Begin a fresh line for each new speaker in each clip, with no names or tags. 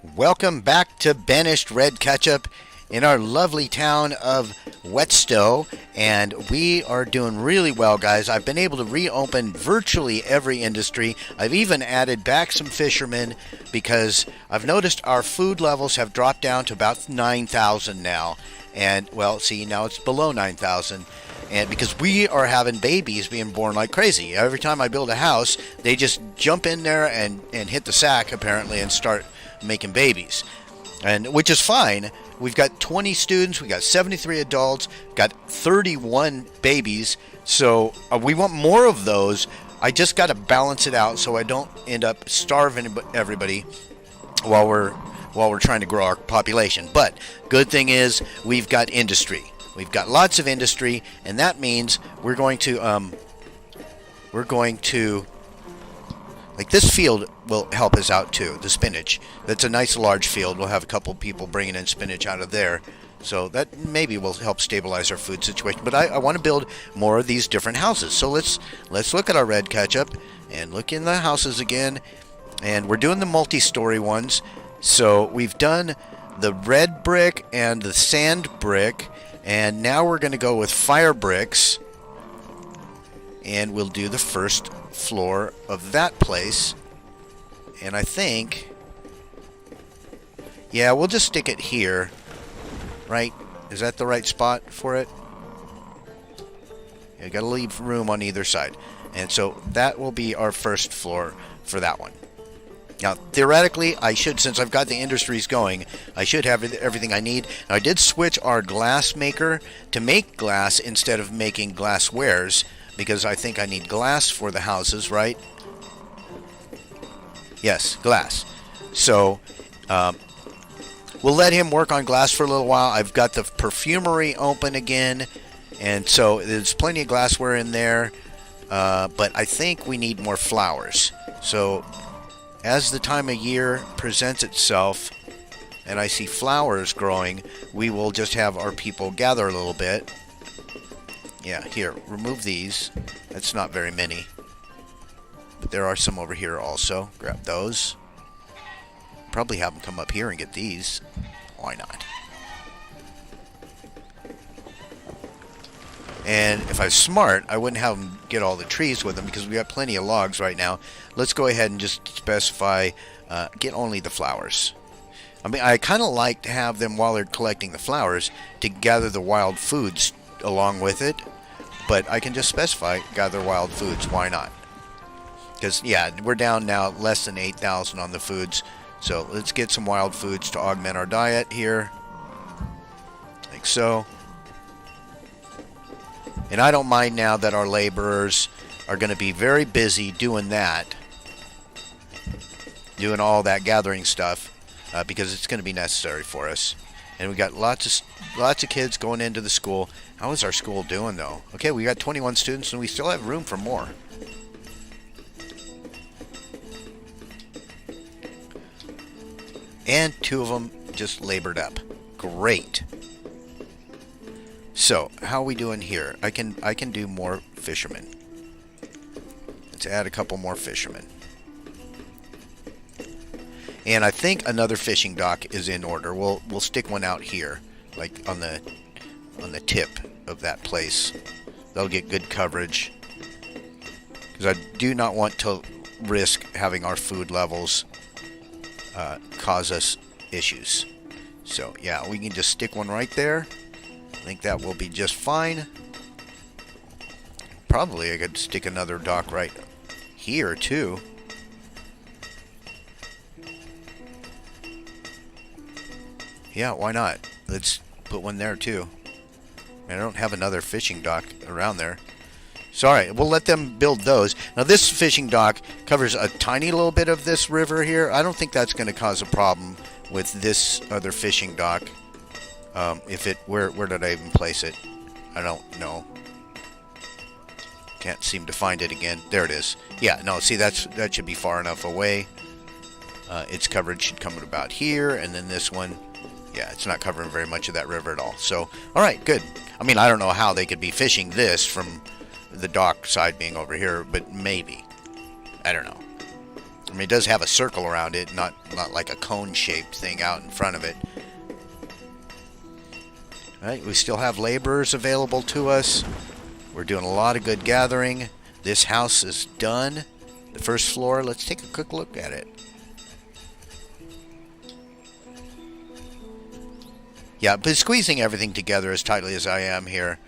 Welcome back to Banished Red Ketchup in our lovely town of Whetstow, and we are doing really well, guys. I've been able to reopen virtually every industry. I've even added back some fishermen because I've noticed our food levels have dropped down to about 9,000 now. And, well, see, now it's below 9,000. And because we are having babies being born like crazy. Every time I build a house, they just jump in there and hit the sack, apparently, and start making babies. And which is fine. We've got 20 students, we got 73 adults, got 31 babies. So we want more of those. I just got to balance it out so I don't end up starving everybody while we're trying to grow our population. But good thing is we've got industry. We've got lots of industry, and that means we're going to like this field will help us out too. The spinach. That's a nice large field. We'll have a couple people bringing in spinach out of there. So that maybe will help stabilize our food situation. But I want to build more of these different houses. So let's look at our red ketchup and look in the houses again. And we're doing the multi-story ones. So we've done the red brick and the sand brick. And now we're going to go with fire bricks. And we'll do the first floor of that place. And I think, yeah, we'll just stick it here. Right? Is that the right spot for it? You got to leave room on either side. And so that will be our first floor for that one. Now, theoretically, I should, since I've got the industries going, I should have everything I need. Now, I did switch our glass maker to make glass instead of making glasswares, because I think I need glass for the houses, right? Yes, glass. So, we'll let him work on glass for a little while. I've got the perfumery open again, and so there's plenty of glassware in there, but I think we need more flowers. So, as the time of year presents itself, and I see flowers growing, we will just have our people gather a little bit. Yeah, here, remove these. That's not very many. But there are some over here also. Grab those. Probably have them come up here and get these. Why not? And if I was smart, I wouldn't have them get all the trees with them because we got plenty of logs right now. Let's go ahead and just specify, get only the flowers. I mean, I kind of like to have them, while they're collecting the flowers, to gather the wild foods along with it. But I can just specify, gather wild foods. Why not? Because, yeah, we're down now less than 8,000 on the foods. So let's get some wild foods to augment our diet here. Like so. And I don't mind now that our laborers are going to be very busy doing that. Doing all that gathering stuff. Because it's going to be necessary for us. And we got lots of kids going into the school. How is our school doing, though? Okay, we got 21 students, and we still have room for more. And 2 of them just labored up. Great. So, how are we doing here? I can do more fishermen. Let's add a couple more fishermen. And I think another fishing dock is in order. We'll stick one out here, like on the tip of that place. That'll get good coverage. Because I do not want to risk having our food levels cause us issues. So yeah, we can just stick one right there. I think that will be just fine. Probably I could stick another dock right here too. Yeah, why not? Let's put one there too. And I don't have another fishing dock around there. So alright, we'll let them build those. Now this fishing dock covers a tiny little bit of this river here. I don't think that's going to cause a problem with this other fishing dock. Where did I even place it? I don't know. Can't seem to find it again. There it is. Yeah, no, see that should be far enough away. Its coverage should come at about here, and then this one, yeah, it's not covering very much of that river at all. So, alright, good. I mean, I don't know how they could be fishing this from the dock side being over here, but maybe. I don't know. I mean, it does have a circle around it, not like a cone-shaped thing out in front of it. All right, we still have laborers available to us. We're doing a lot of good gathering. This house is done. The first floor, let's take a quick look at it. Yeah, but squeezing everything together as tightly as I am here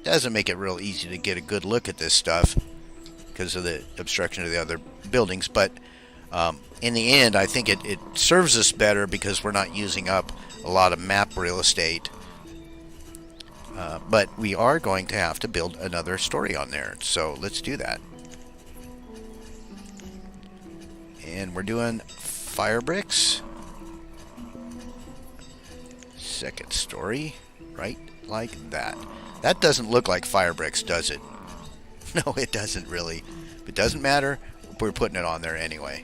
doesn't make it real easy to get a good look at this stuff because of the obstruction of the other buildings. But in the end, I think it serves us better because we're not using up a lot of map real estate. But we are going to have to build another story on there. So let's do that. And we're doing fire bricks. Second story, right like that. That doesn't look like fire bricks, does it? No, it doesn't really. It doesn't matter. We're putting it on there anyway.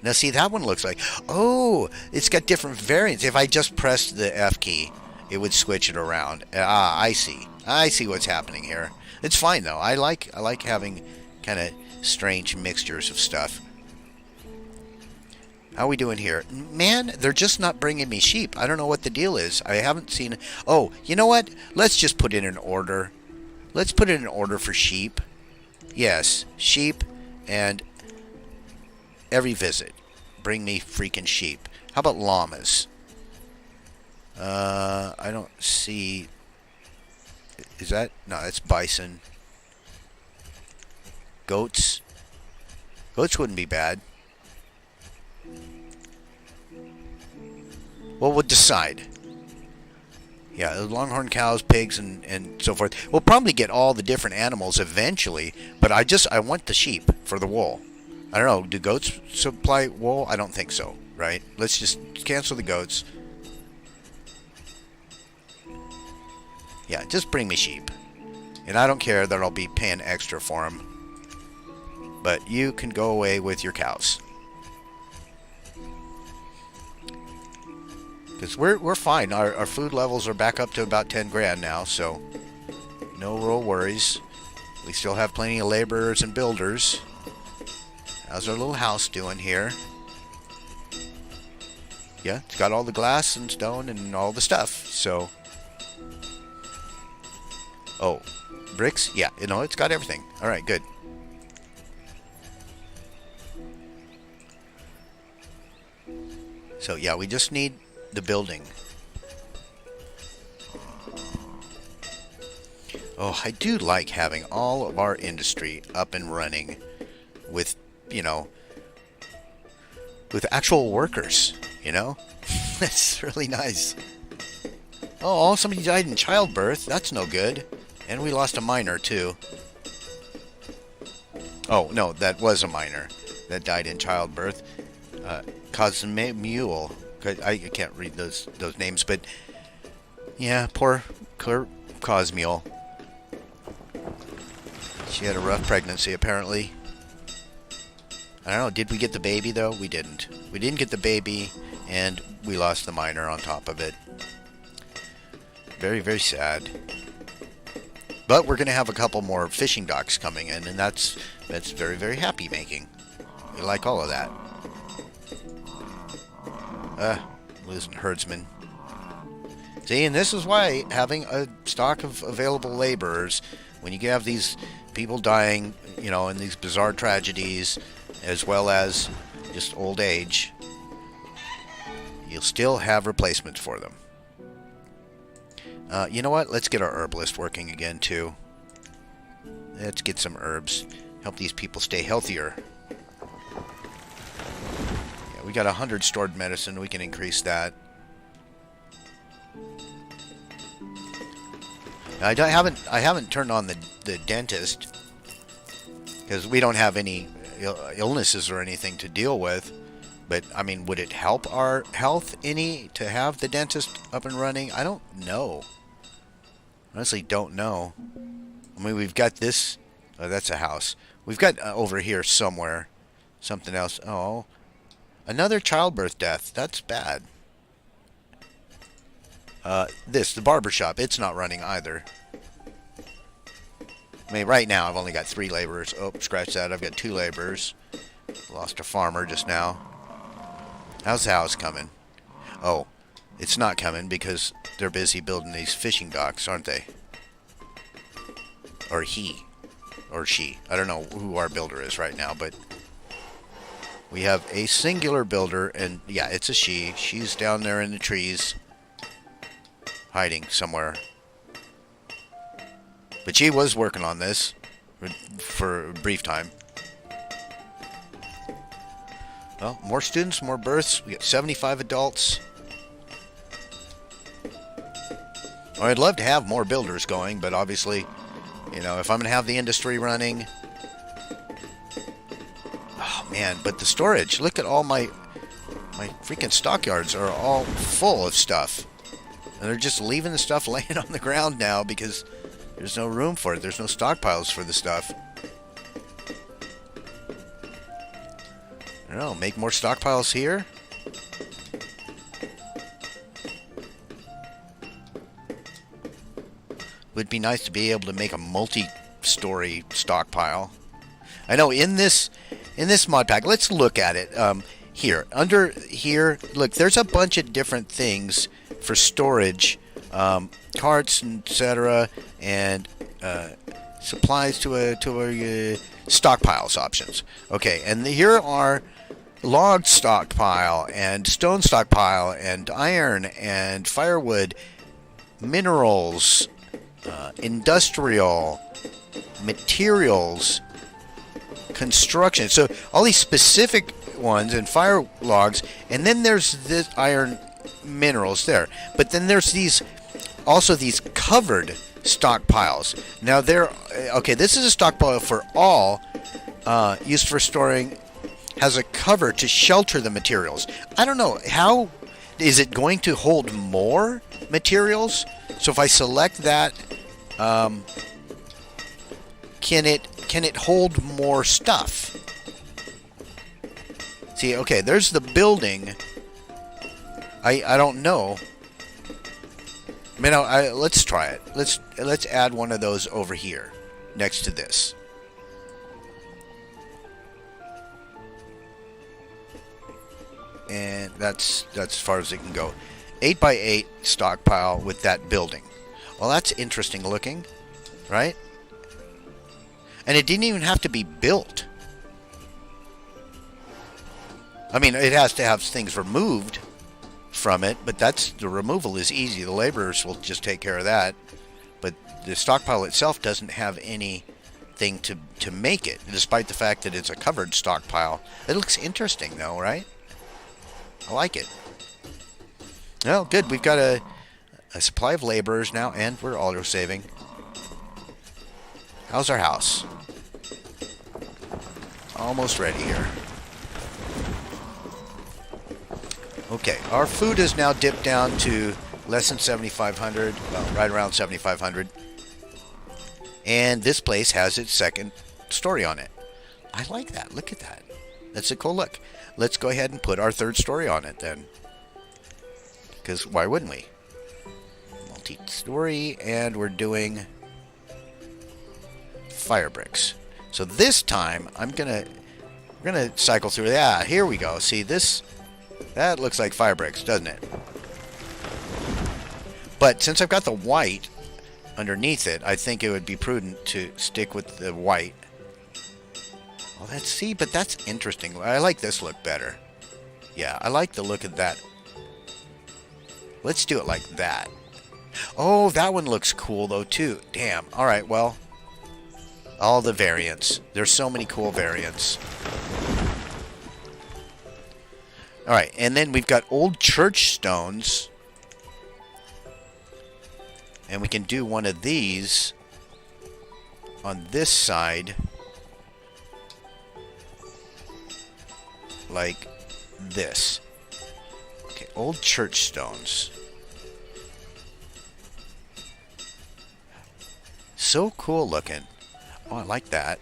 Now see, that one looks like, oh, it's got different variants. If I just pressed the F key, it would switch it around. Ah, I see. I see what's happening here. It's fine though. I like having kind of strange mixtures of stuff. How are we doing here? Man, they're just not bringing me sheep. I don't know what the deal is. I haven't seen... Oh, you know what? Let's just put in an order. Let's put in an order for sheep. Yes, sheep and every visit. Bring me freaking sheep. How about llamas? I don't see... Is that... No, that's bison. Goats. Goats wouldn't be bad. Well, we'll decide. Yeah, longhorn cows, pigs, and so forth. We'll probably get all the different animals eventually, but I want the sheep for the wool. I don't know, do goats supply wool? I don't think so, right? Let's just cancel the goats. Yeah, just bring me sheep. And I don't care that I'll be paying extra for them. But you can go away with your cows. Because we're fine. Our food levels are back up to about 10 grand now, so no real worries. We still have plenty of laborers and builders. How's our little house doing here? Yeah, it's got all the glass and stone and all the stuff, so... Oh, bricks? Yeah, you know, it's got everything. Alright, good. So, yeah, we just need the building. Oh, I do like having all of our industry up and running with, you know, with actual workers, you know? That's really nice. Oh, somebody died in childbirth. That's no good. And we lost a miner, too. Oh, no, that was a miner that died in childbirth. Cosmule. I can't read those names, but yeah, poor Cosmule. She had a rough pregnancy, apparently. I don't know, did we get the baby, though? We didn't. We didn't get the baby, and we lost the miner on top of it. Very, very sad. But we're going to have a couple more fishing docks coming in, and that's very, very happy making. We like all of that. Losing herdsmen. See, and this is why having a stock of available laborers, when you have these people dying, you know, in these bizarre tragedies, as well as just old age, you'll still have replacements for them. You know what? Let's get our herbalist working again, too. Let's get some herbs. Help these people stay healthier. We got 100 stored medicine. We can increase that. I haven't turned on the dentist because we don't have any illnesses or anything to deal with. But I mean, would it help our health any to have the dentist up and running? I don't know. Honestly, don't know. I mean, we've got this. Oh, that's a house. We've got over here somewhere something else. Oh. Another childbirth death. That's bad. The barbershop. It's not running either. I mean, right now I've only got 3 laborers. Oh, scratch that. I've got 2 laborers. Lost a farmer just now. How's the house coming? Oh, it's not coming because they're busy building these fishing docks, aren't they? Or he. Or she. I don't know who our builder is right now, but we have a singular builder, and yeah, it's a she. She's down there in the trees, hiding somewhere. But she was working on this for a brief time. Well, more students, more births. We got 75 adults. Well, I'd love to have more builders going, but obviously, you know, if I'm going to have the industry running... Oh, man, but the storage. Look at all my freaking stockyards are all full of stuff. And they're just leaving the stuff laying on the ground now because there's no room for it. There's no stockpiles for the stuff. I don't know, make more stockpiles here? Would be nice to be able to make a multi-story stockpile. I know in this mod pack, let's look at it. Here, under here, look, there's a bunch of different things for storage, carts, etc., and supplies to a stockpiles options. Okay, and here are log stockpile and stone stockpile and iron and firewood, minerals, industrial materials, construction. So all these specific ones and fire logs, and then there's this iron minerals there. But then there's these also these covered stockpiles. Now they're okay. This is a stockpile for all, used for storing. Has a cover to shelter the materials. I don't know how is it going to hold more materials. So if I select that, can it hold more stuff? See, okay, there's the building. I don't know. I mean, let's try it. Let's add one of those over here, next to this. And that's as far as it can go. 8x8 stockpile with that building. Well, that's interesting looking, right? And it didn't even have to be built. I mean, it has to have things removed from it, but the removal is easy. The laborers will just take care of that. But the stockpile itself doesn't have anything to make it, despite the fact that it's a covered stockpile. It looks interesting, though, right? I like it. Well, good. We've got a supply of laborers now, and we're auto-saving. How's our house? Almost ready here. Okay, our food is now dipped down to less than 7,500. Well, right around 7,500. And this place has its second story on it. I like that. Look at that. That's a cool look. Let's go ahead and put our third story on it then. Because why wouldn't we? Multi-story, and we're doing fire bricks. So this time we're gonna cycle through. Yeah, here we go. See this? That looks like fire bricks, doesn't it? But since I've got the white underneath it, I think it would be prudent to stick with the white. Well, but that's interesting. I like this look better. Yeah, I like the look of that. Let's do it like that. Oh, that one looks cool, though, too. Damn. All right, well. All the variants. There's so many cool variants. All right, and then we've got old church stones. And we can do one of these on this side. Like this. Okay, old church stones. So cool looking. Oh, I like that.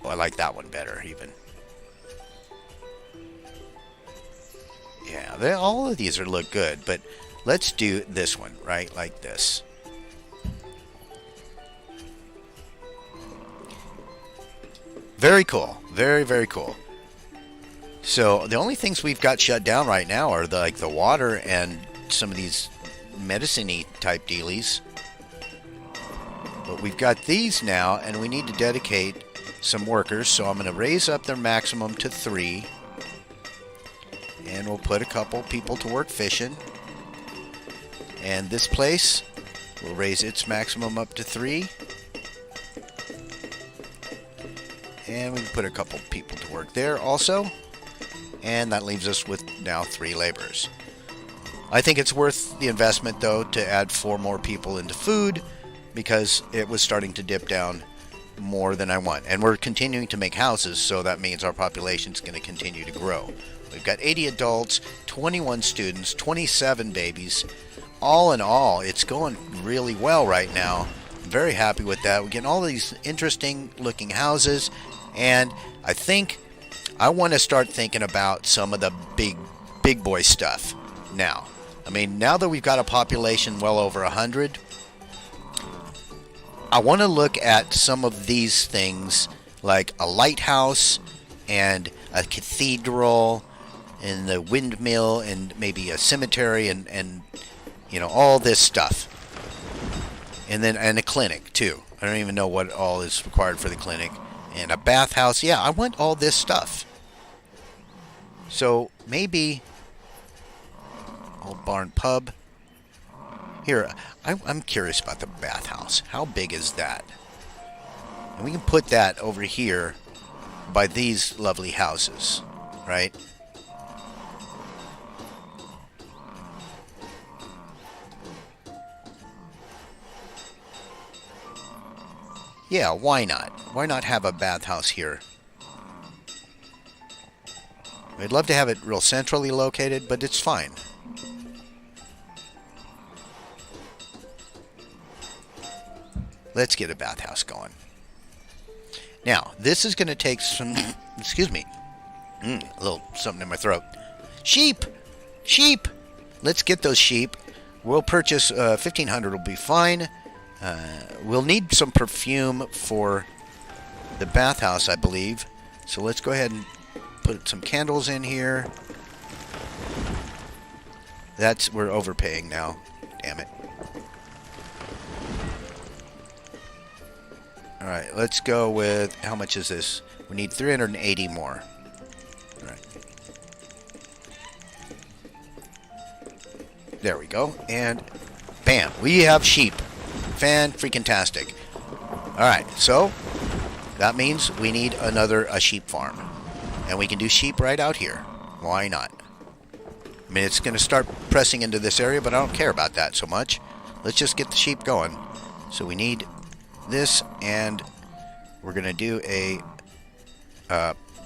Oh, I like that one better even. Yeah, all of these look good, but let's do this one, right? Like this. Very cool. Very, very cool. So the only things we've got shut down right now are the water and some of these medicine-y type dealies. But we've got these now, and we need to dedicate some workers. So I'm going to raise up their maximum to 3. And we'll put a couple people to work fishing. And this place, we'll raise its maximum up to 3. And we can put a couple people to work there also. And that leaves us with now 3 laborers. I think it's worth the investment, though, to add 4 more people into food, because it was starting to dip down more than I want. And we're continuing to make houses, so that means our population is going to continue to grow. We've got 80 adults, 21 students, 27 babies. All in all, it's going really well right now. I'm very happy with that. We're getting all these interesting looking houses, and I think I want to start thinking about some of the big boy stuff now. I mean, now that we've got a population well over 100, I want to look at some of these things like a lighthouse and a cathedral and the windmill and maybe a cemetery and you know, all this stuff. And a clinic too. I don't even know what all is required for the clinic. And a bathhouse. Yeah, I want all this stuff. So maybe Old Barn Pub. Here, I'm curious about the bathhouse. How big is that? And we can put that over here by these lovely houses, right? Yeah, why not? Why not have a bathhouse here? I'd love to have it real centrally located, but it's fine. Let's get a bathhouse going. Now, this is going to take some... Excuse me. A little something in my throat. Sheep! Sheep! Let's get those sheep. We'll purchase 1,500 will be fine. We'll need some perfume for the bathhouse, I believe. So let's go ahead and put some candles in here. We're overpaying now. Damn it. Alright, let's go with, how much is this? We need 380 more. Alright. There we go. And bam, we have sheep. Fan-freaking-tastic. Alright, so that means we need a sheep farm. And we can do sheep right out here. Why not? I mean, it's going to start pressing into this area, but I don't care about that so much. Let's just get the sheep going. So we need this, and we're going to do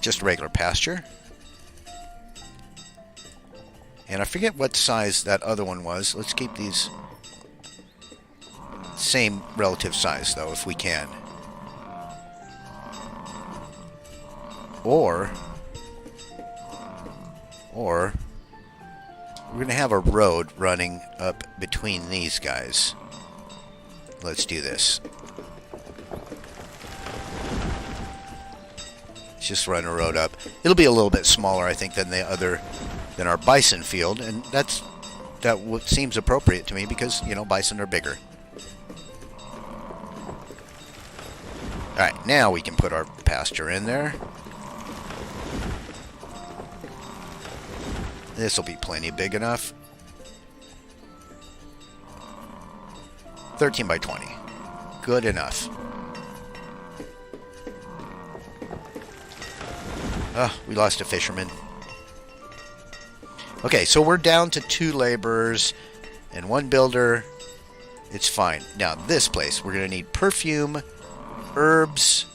just a regular pasture. And I forget what size that other one was. Let's keep these same relative size, though, if we can. Or we're going to have a road running up between these guys. Let's do this. Let's just run a road up. It'll be a little bit smaller, I think, than our bison field, and that seems appropriate to me because, you know, bison are bigger. Alright, now we can put our pasture in there. This will be plenty big enough. 13 by 20. Good enough. We lost a fisherman. Okay, so we're down to 2 laborers and 1 builder. It's fine. Now, this place, we're going to need perfume, herbs,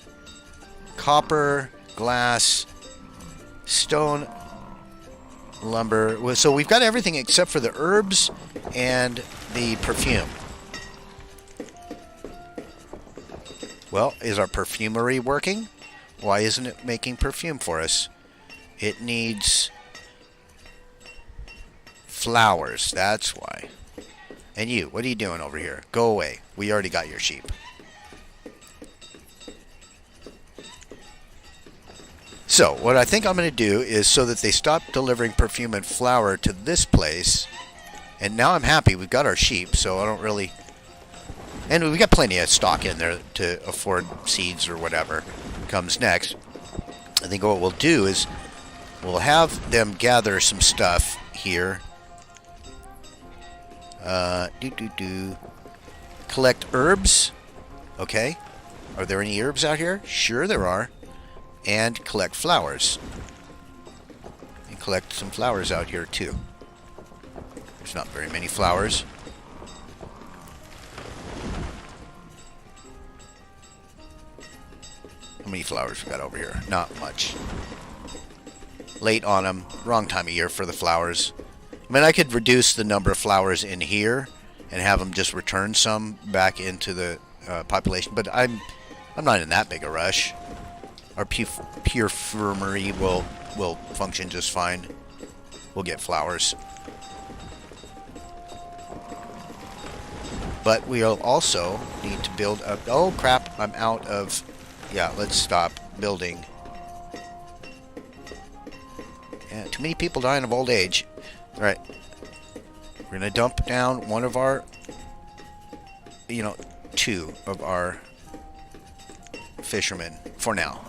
copper, glass, stone, lumber. So we've got everything except for the herbs and the perfume. Well, is our perfumery working? Why isn't it making perfume for us? It needs flowers. That's why. And you, what are you doing over here? Go away. We already got your sheep. So what I think I'm going to do is, so that they stop delivering perfume and flour to this place, and now I'm happy. We've got our sheep, so I don't really... And we've got plenty of stock in there to afford seeds or whatever comes next. I think what we'll do is we'll have them gather some stuff here. Collect herbs. Okay. Are there any herbs out here? Sure there are. And collect flowers. And collect some flowers out here too. There's not very many flowers. How many flowers we got over here? Not much. Late autumn. Wrong time of year for the flowers. I mean, I could reduce the number of flowers in here and have them just return some back into the population, but I'm not in that big a rush. Our perfumery will function just fine. We'll get flowers. But we'll also need to build up... Oh, crap. I'm out of... Yeah, let's stop building. Yeah, too many people dying of old age. All right. We're going to dump down one of our... two of our fishermen for now.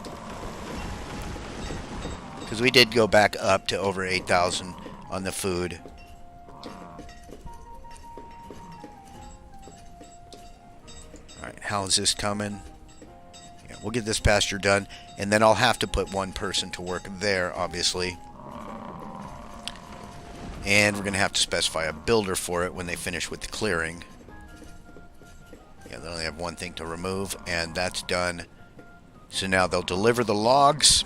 Because we did go back up to over 8,000 on the food. Alright, how's this coming? Yeah, we'll get this pasture done, and then I'll have to put one person to work there, obviously. And we're going to have to specify a builder for it when they finish with the clearing. Yeah, they only have one thing to remove, and that's done. So now they'll deliver the logs.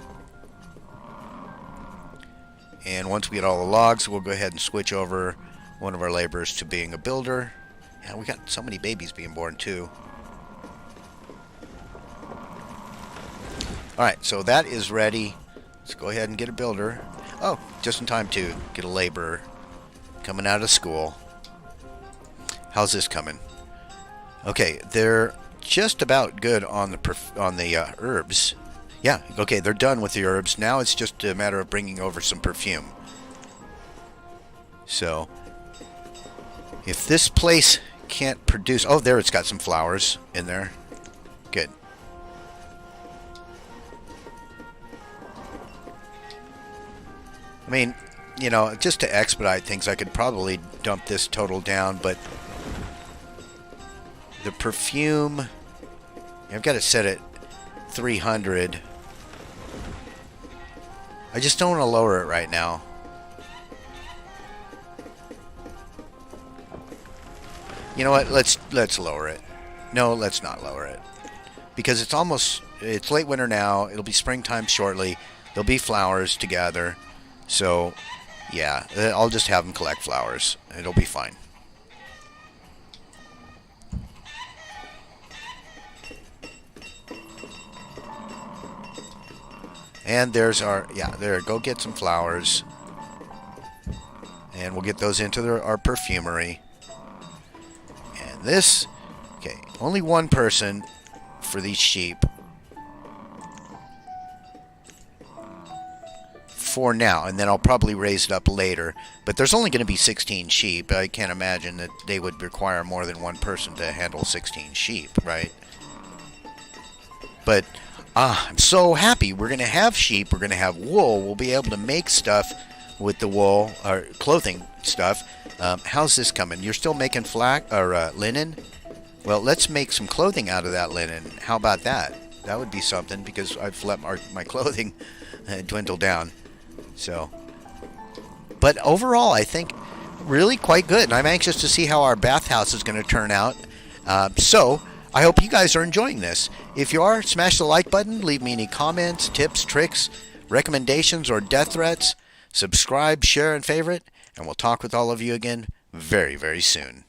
And once we get all the logs, we'll go ahead and switch over one of our laborers to being a builder. Yeah, we got so many babies being born too. Alright, so that is ready. Let's go ahead and get a builder. Oh, just in time to get a laborer coming out of school. How's this coming? Okay, they're just about good on the herbs. Yeah, okay, they're done with the herbs. Now it's just a matter of bringing over some perfume. So, if this place can't produce... Oh, there, it's got some flowers in there. Good. I mean, just to expedite things, I could probably dump this total down, but the perfume... I've got it set at 300. I just don't want to lower it right now. You know what? Let's lower it. No, let's not lower it. Because it's late winter now. It'll be springtime shortly. There'll be flowers to gather. So, yeah, I'll just have them collect flowers. It'll be fine. And there's our... Yeah, there. Go get some flowers. And we'll get those into our perfumery. And this... Okay, only one person for these sheep. For now, and then I'll probably raise it up later. But there's only going to be 16 sheep. I can't imagine that they would require more than one person to handle 16 sheep, right? But I'm so happy. We're going to have sheep. We're going to have wool. We'll be able to make stuff with the wool, or clothing stuff. How's this coming? You're still making flax or linen? Well, let's make some clothing out of that linen. How about that? That would be something, because I've let my clothing dwindle down. So, but overall, I think really quite good. And I'm anxious to see how our bathhouse is going to turn out. So, I hope you guys are enjoying this. If you are, smash the like button. Leave me any comments, tips, tricks, recommendations, or death threats. Subscribe, share, and favorite. And we'll talk with all of you again very, very soon.